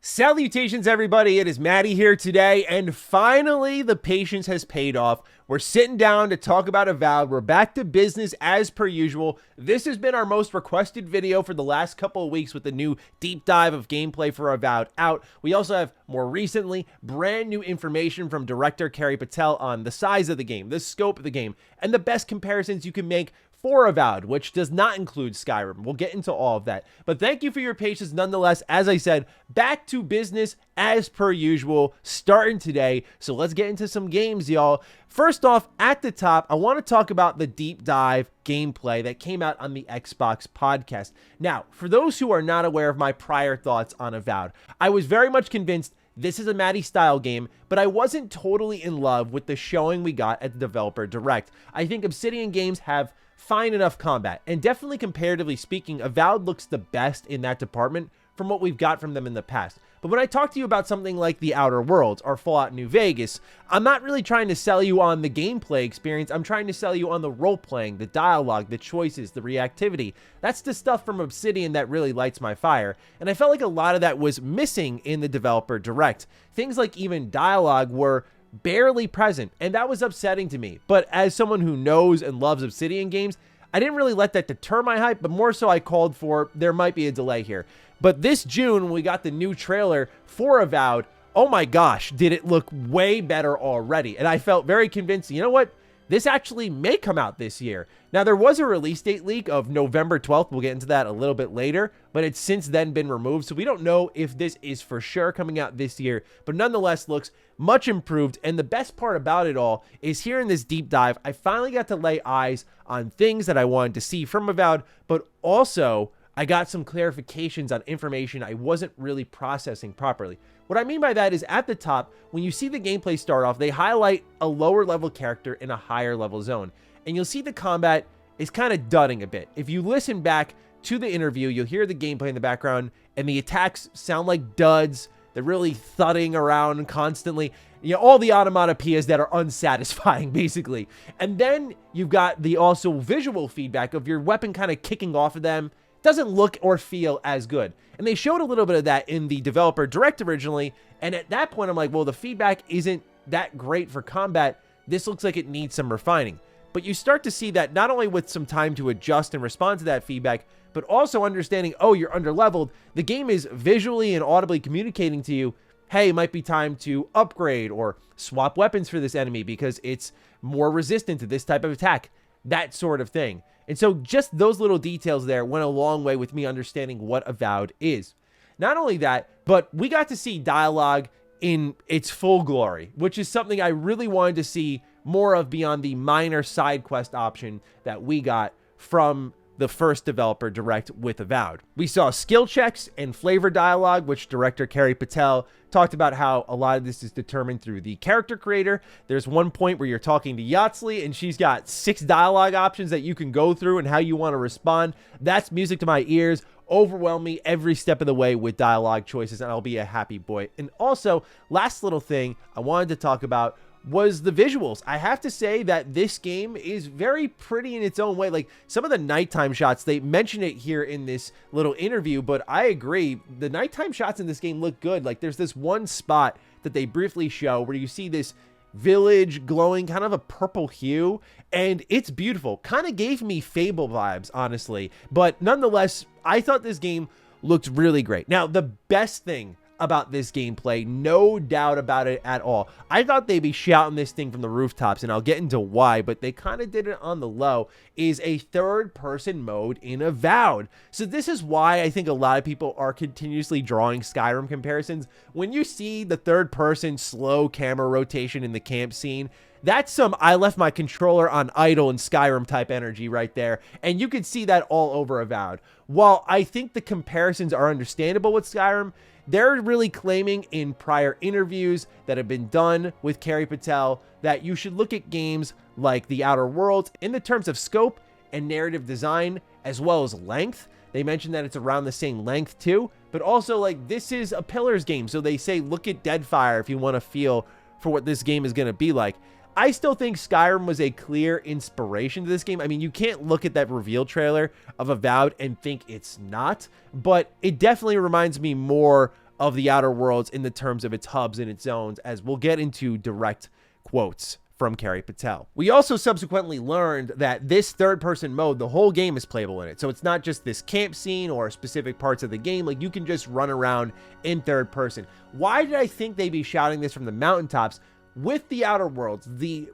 Salutations, everybody. It is Matty here today, and finally, the patience has paid off. We're sitting down to talk about Avowed. We're back to business as per usual. This has been our most requested video for the last couple of weeks with the new deep dive of gameplay for Avowed out. We also have, more recently, brand new information from director Carrie Patel on the size of the game, the scope of the game, and the best comparisons you can make for Avowed, which does not include Skyrim. We'll get into all of that. But thank you for your patience nonetheless. As I said, back to business as per usual, starting today. So let's get into some games, y'all. First off, at the top, I want to talk about the deep dive gameplay that came out on the Xbox podcast. Now, for those who are not aware of my prior thoughts on Avowed, I was very much convinced this is a Matty style game, but I wasn't totally in love with the showing we got at the Developer Direct. I think Obsidian games have fine enough combat, and definitely comparatively speaking, Avowed looks the best in that department from what we've got from them in the past. But when I talk to you about something like The Outer Worlds or Fallout New Vegas, I'm not really trying to sell you on the gameplay experience. I'm trying to sell you on the role-playing, the dialogue, the choices, the reactivity. That's the stuff from Obsidian that really lights my fire, and I felt like a lot of that was missing in the Developer Direct. Things like even dialogue were barely present, and that was upsetting to me. But as someone who knows and loves Obsidian games, I didn't really let that deter my hype, but more so I called for there might be a delay here. But this June, when we got the new trailer for Avowed, oh my gosh, did it look way better already. And I felt very convinced, you know what? This actually may come out this year. Now, there was a release date leak of November 12th. We'll get into that a little bit later, but it's since then been removed. So we don't know if this is for sure coming out this year, but nonetheless looks much improved. And the best part about it all is here in this deep dive, I finally got to lay eyes on things that I wanted to see from Avowed, but also I got some clarifications on information I wasn't really processing properly. What I mean by that is at the top, when you see the gameplay start off, they highlight a lower level character in a higher level zone. And you'll see the combat is kind of dudding a bit. If you listen back to the interview, you'll hear the gameplay in the background and the attacks sound like duds. They're really thudding around constantly. You know, all the onomatopoeias that are unsatisfying, basically. And then you've got the also visual feedback of your weapon kind of kicking off of them. Doesn't look or feel as good. And they showed a little bit of that in the Developer Direct originally, and at that point I'm like, well, the feedback isn't that great for combat. This looks like it needs some refining. But you start to see that not only with some time to adjust and respond to that feedback, but also understanding, oh, you're underleveled. The game is visually and audibly communicating to you, hey, it might be time to upgrade or swap weapons for this enemy because it's more resistant to this type of attack. That sort of thing. And so just those little details there went a long way with me understanding what Avowed is. Not only that, but we got to see dialogue in its full glory, which is something I really wanted to see more of beyond the minor side quest option that we got from the first Developer Direct with Avowed. We saw skill checks and flavor dialogue, which director Carrie Patel talked about how a lot of this is determined through the character creator. There's one point where you're talking to Yatsley and she's got 6 dialogue options that you can go through and how you want to respond. That's music to my ears. Overwhelm me every step of the way with dialogue choices, and I'll be a happy boy. And also, last little thing I wanted to talk about was the visuals. I have to say that this game is very pretty in its own way. Like some of the nighttime shots, they mention it here in this little interview, but I agree. The nighttime shots in this game look good. Like there's this one spot that they briefly show where you see this village glowing kind of a purple hue, and it's beautiful. Kind of gave me Fable vibes, honestly. But nonetheless, I thought this game looked really great. Now, the best thing about this gameplay, no doubt about it at all. I thought they'd be shouting this thing from the rooftops, and I'll get into why, but they kind of did it on the low, is a third-person mode in Avowed. So this is why I think a lot of people are continuously drawing Skyrim comparisons. When you see the third-person slow camera rotation in the camp scene, that's some I left my controller on idle in Skyrim type energy right there, and you can see that all over Avowed. While I think the comparisons are understandable with Skyrim, they're really claiming in prior interviews that have been done with Carrie Patel that you should look at games like The Outer Worlds in the terms of scope and narrative design as well as length. They mentioned that it's around the same length too, but also like this is a Pillars game, so they say look at Deadfire if you want to feel for what this game is going to be like. I still think Skyrim was a clear inspiration to this game. I mean, you can't look at that reveal trailer of Avowed and think it's not, but it definitely reminds me more of the Outer Worlds in the terms of its hubs and its zones, as we'll get into direct quotes from Kerry Patel. We also subsequently learned that this third-person mode, the whole game is playable in it. So it's not just this camp scene or specific parts of the game. Like, you can just run around in third person. Why did I think they'd be shouting this from the mountaintops? With the Outer Worlds, the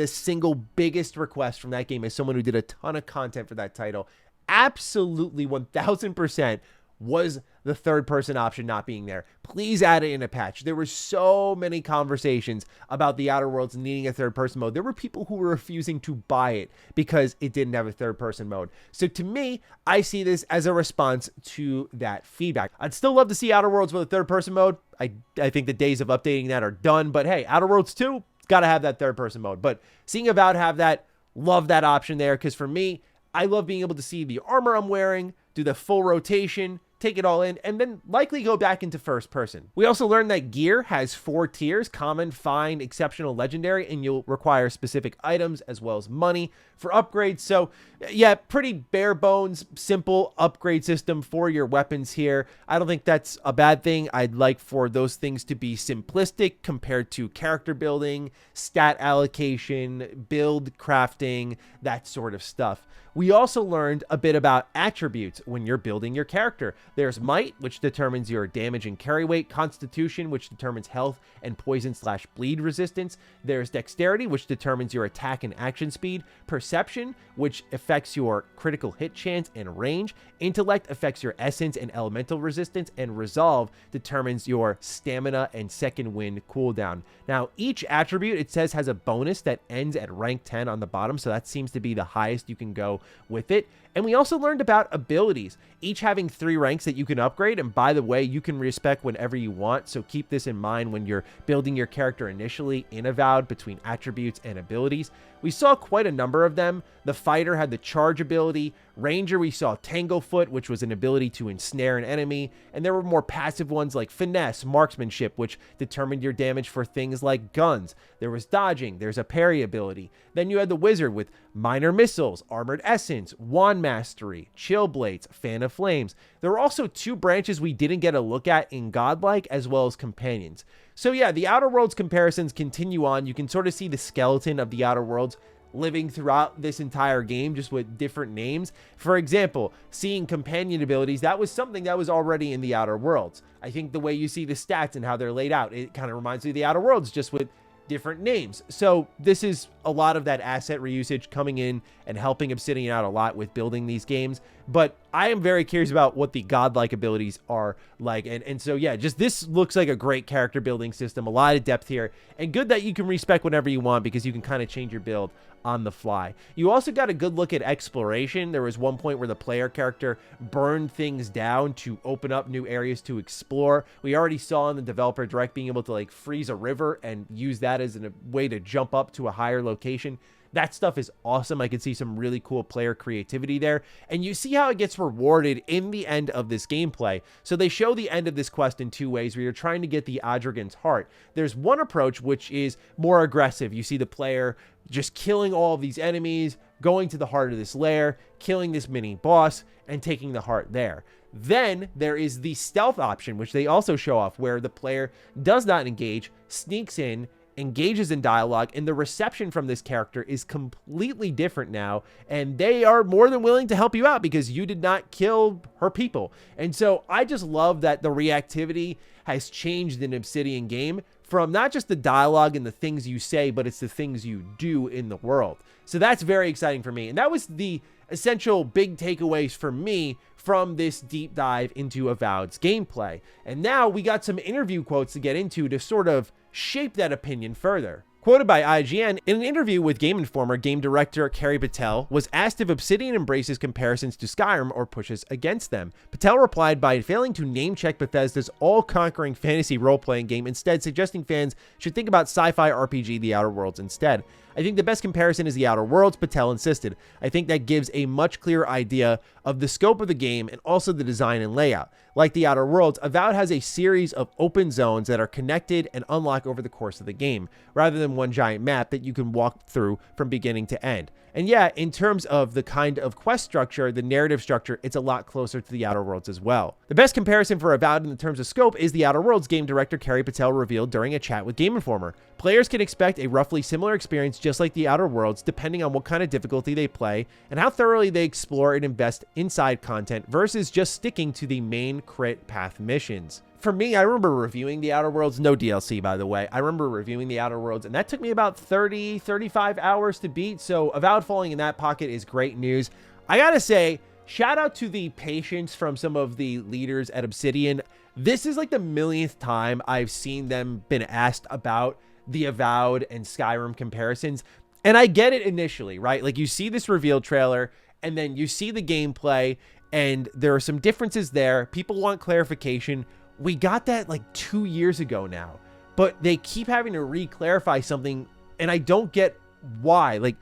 single biggest request from that game, as someone who did a ton of content for that title, absolutely 1000% was the third person option not being there. Please add it in a patch. There were so many conversations about the Outer Worlds needing a third person mode. There were people who were refusing to buy it because it didn't have a third person mode. So to me, I see this as a response to that feedback. I'd still love to see Outer Worlds with a third person mode. I think the days of updating that are done, but hey, Outer Worlds 2, got to have that third person mode. But seeing Avowed have that, love that option there, because for me, I love being able to see the armor I'm wearing, do the full rotation, take it all in, and then likely go back into first person. We also learned that gear has 4 tiers: common, fine, exceptional, legendary, and you'll require specific items as well as money for upgrades. So yeah, pretty bare bones, simple upgrade system for your weapons here. I don't think that's a bad thing. I'd like for those things to be simplistic compared to character building, stat allocation, build crafting, that sort of stuff. We also learned a bit about attributes when you're building your character. There's might, which determines your damage and carry weight; constitution, which determines health and poison/bleed resistance; there's dexterity, which determines your attack and action speed; perception, which affects your critical hit chance and range; intellect affects your essence and elemental resistance; and resolve determines your stamina and second wind cooldown. Now, each attribute, it says, has a bonus that ends at rank 10 on the bottom, so that seems to be the highest you can go with it. And we also learned about abilities, each having 3 ranks that you can upgrade. And by the way, you can respec whenever you want, so keep this in mind when you're building your character initially in Avowed between attributes and abilities. We saw quite a number of them. The fighter had the charge ability. Ranger, we saw Tanglefoot, which was an ability to ensnare an enemy. And there were more passive ones like finesse, marksmanship, which determined your damage for things like guns. There was dodging. There's a parry ability. Then you had the wizard with minor missiles, armored essence, wand mastery, chill blades, fan of flames. There were also 2 branches we didn't get a look at in godlike, as well as companions. So yeah, the Outer Worlds comparisons continue on. You can sort of see the skeleton of the Outer Worlds living throughout this entire game, just with different names. For example, seeing companion abilities, that was something that was already in the Outer Worlds. I think the way you see the stats and how they're laid out, it kind of reminds me of the Outer Worlds, just with different names. So this is a lot of that asset reusage coming in and helping Obsidian out a lot with building these games. But I am very curious about what the godlike abilities are like. And so, yeah, just this looks like a great character building system, a lot of depth here, and good that you can respec whenever you want, because you can kind of change your build on the fly. You also got a good look at exploration. There was one point where the player character burned things down to open up new areas to explore. We already saw in the developer direct being able to like freeze a river and use that as a way to jump up to a higher location. That stuff is awesome. I could see some really cool player creativity there. And you see how it gets rewarded in the end of this gameplay. So they show the end of this quest in 2 ways, where you're trying to get the Adragon's heart. There's one approach which is more aggressive. You see the player just killing all of these enemies, going to the heart of this lair, killing this mini boss, and taking the heart there. Then there is the stealth option, which they also show off, where the player does not engage, sneaks in, engages in dialogue, and the reception from this character is completely different now, and they are more than willing to help you out because you did not kill her people. And so I just love that the reactivity has changed in Obsidian game, from not just the dialogue and the things you say, but it's the things you do in the world. So that's very exciting for me, and that was the essential big takeaways for me from this deep dive into Avowed's gameplay. And now we got some interview quotes to get into to sort of shape that opinion further. Quoted by IGN, in an interview with Game Informer, game director Kerry Patel was asked if Obsidian embraces comparisons to Skyrim or pushes against them. Patel replied by failing to name-check Bethesda's all-conquering fantasy role-playing game, instead suggesting fans should think about sci-fi RPG The Outer Worlds instead. I think the best comparison is The Outer Worlds, Patel insisted. I think that gives a much clearer idea of the scope of the game and also the design and layout. Like The Outer Worlds, Avowed has a series of open zones that are connected and unlock over the course of the game, rather than one giant map that you can walk through from beginning to end. And yeah, in terms of the kind of quest structure, the narrative structure, it's a lot closer to The Outer Worlds as well. The best comparison for Avowed in terms of scope is The Outer Worlds game director Carrie Patel revealed during a chat with Game Informer. Players can expect a roughly similar experience just like The Outer Worlds, depending on what kind of difficulty they play and how thoroughly they explore and invest inside content versus just sticking to the main crit path missions. For me, I remember reviewing The Outer Worlds, no DLC, by the way. I remember reviewing The Outer Worlds, and that took me about 30, 35 hours to beat, so Avowed falling in that pocket is great news. I gotta say, shout out to the patience from some of the leaders at Obsidian. This is like the millionth time I've seen them been asked about the Avowed and Skyrim comparisons, and I get it initially, right? Like, you see this reveal trailer, and then you see the gameplay, and there are some differences there. People want clarification. We got that like 2 years ago now, but they keep having to re-clarify something, and I don't get why. Like,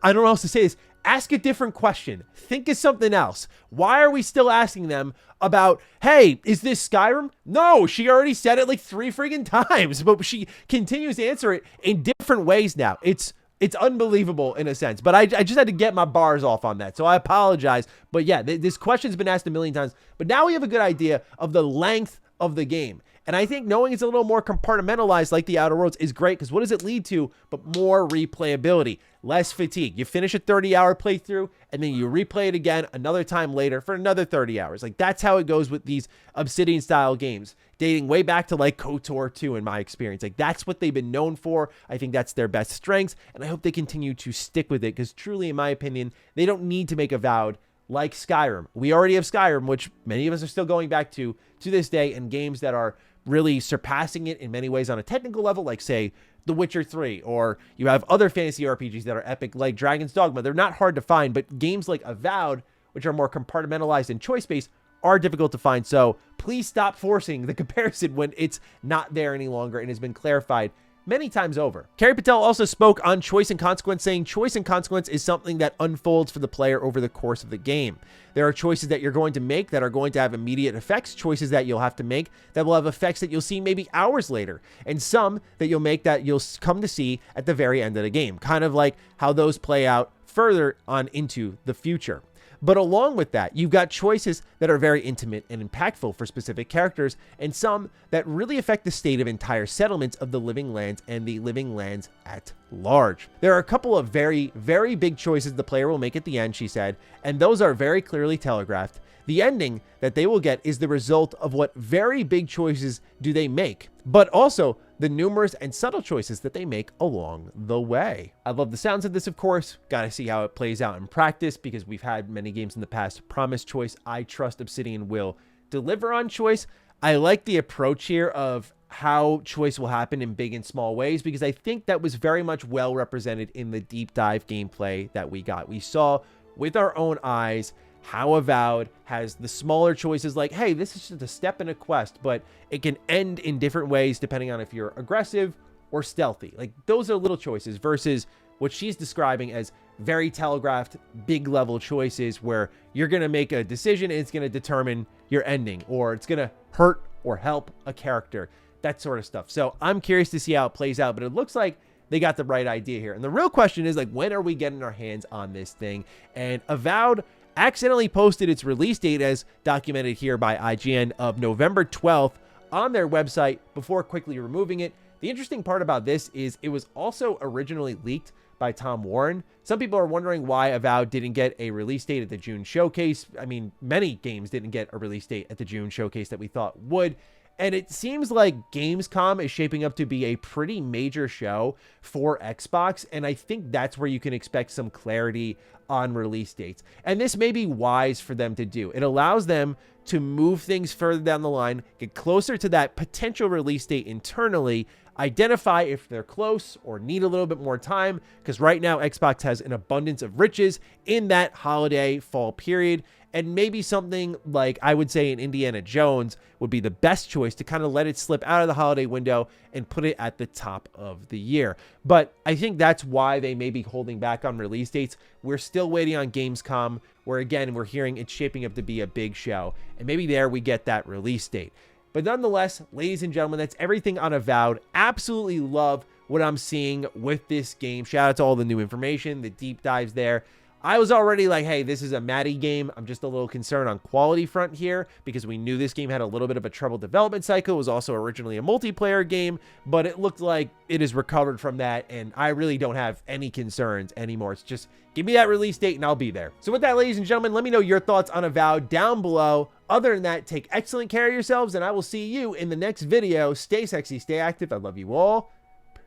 I don't know how else to say this. Ask a different question. Think of something else. Why are we still asking them about, hey, is this Skyrim? No, she already said it like 3 freaking times, but she continues to answer it in different ways now. It's unbelievable in a sense, but I just had to get my bars off on that, so I apologize. But yeah, this question's been asked a million times, but now we have a good idea of the length of the game. And I think knowing it's a little more compartmentalized like The Outer Worlds is great, because what does it lead to but more replayability, less fatigue. You finish a 30-hour playthrough and then you replay it again another time later for another 30 hours. Like, that's how it goes with these Obsidian style games, dating way back to like KOTOR 2 in my experience. Like, that's what they've been known for. I think that's their best strengths, and I hope they continue to stick with it, because truly, in my opinion, they don't need to make Avowed like Skyrim. We already have Skyrim, which many of us are still going back to this day, and games that are really surpassing it in many ways on a technical level, like, say, The Witcher 3, or you have other fantasy RPGs that are epic, like Dragon's Dogma. They're not hard to find, but games like Avowed, which are more compartmentalized and choice-based, are difficult to find. So please stop forcing the comparison when it's not there any longer and has been clarified many times over. Carrie Patel also spoke on choice and consequence, saying choice and consequence is something that unfolds for the player over the course of the game. There are choices that you're going to make that are going to have immediate effects, choices that you'll have to make that will have effects that you'll see maybe hours later, and some that you'll make that you'll come to see at the very end of the game, kind of like how those play out further on into the future. But along with that, you've got choices that are very intimate and impactful for specific characters, and some that really affect the state of entire settlements of the living lands and the living lands at large. There are a couple of very, very big choices the player will make at the end, she said, and those are very clearly telegraphed. The ending that they will get is the result of what very big choices do they make, but also the numerous and subtle choices that they make along the way. I love the sounds of this, of course. Gotta see how it plays out in practice, because we've had many games in the past promise choice. I trust Obsidian will deliver on choice. I like the approach here of how choice will happen in big and small ways, because I think that was very much well represented in the deep dive gameplay that we got. We saw with our own eyes how Avowed has the smaller choices, like, hey, this is just a step in a quest, but it can end in different ways depending on if you're aggressive or stealthy. Like, those are little choices versus what she's describing as very telegraphed, big level choices where you're going to make a decision and it's going to determine your ending, or it's going to hurt or help a character, that sort of stuff. So I'm curious to see how it plays out, but it looks like they got the right idea here. And the real question is, like, when are we getting our hands on this thing? And Avowed accidentally posted its release date, as documented here by IGN, of November 12th on their website before quickly removing it. The interesting part about this is it was also originally leaked by Tom Warren. Some people are wondering why Avowed didn't get a release date at the June showcase. I mean, many games didn't get a release date at the June showcase that we thought would. And it seems like Gamescom is shaping up to be a pretty major show for Xbox, and I think that's where you can expect some clarity on release dates. And this may be wise for them to do. It allows them to move things further down the line, get closer to that potential release date internally, identify if they're close or need a little bit more time, because right now Xbox has an abundance of riches in that holiday fall period, and maybe something like, I would say, an Indiana Jones would be the best choice to kind of let it slip out of the holiday window and put it at the top of the year. But I think that's why they may be holding back on release dates. We're still waiting on Gamescom, where again, we're hearing it's shaping up to be a big show, and maybe there we get that release date. But nonetheless, ladies and gentlemen, that's everything on Avowed. Absolutely love what I'm seeing with this game. Shout out to all the new information, the deep dives there. I was already like, hey, this is a Matty game. I'm just a little concerned on quality front here because we knew this game had a little bit of a troubled development cycle. It was also originally a multiplayer game, but it looked like it has recovered from that, and I really don't have any concerns anymore. It's just give me that release date and I'll be there. So with that, ladies and gentlemen, let me know your thoughts on Avowed down below. Other than that, take excellent care of yourselves, and I will see you in the next video. Stay sexy, stay active. I love you all.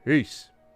Peace.